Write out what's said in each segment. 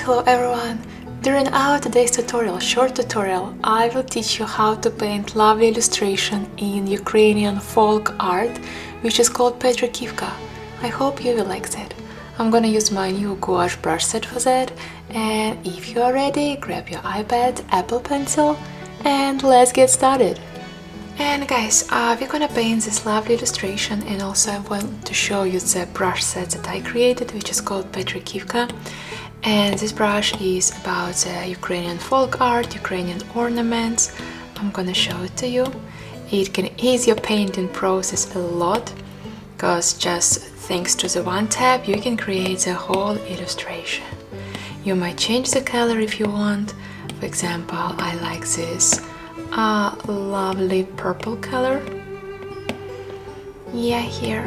Hello everyone! During our today's short tutorial, I will teach you how to paint lovely illustration in Ukrainian folk art, which is called Petrykivka. I hope you will like that. I'm gonna use my new gouache brush set for that, and if you are ready, grab your iPad, Apple Pencil, and let's get started! And guys, we're gonna paint this lovely illustration, and also I want to show you the brush set that I created, which is called Petrykivka. And this brush is about Ukrainian folk art, Ukrainian ornaments. I'm gonna show it to you. It can ease your painting process a lot, because just thanks to the one tab you can create the whole illustration. You might change the color if you want. For example, I like this lovely purple color. Yeah, here.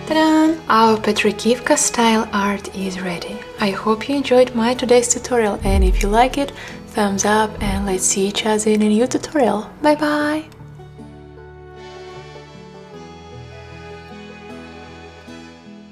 Ta-da! Our Petrykivka style art is ready. I hope you enjoyed my today's tutorial, and if you like it, thumbs up and let's see each other in a new tutorial. Bye bye!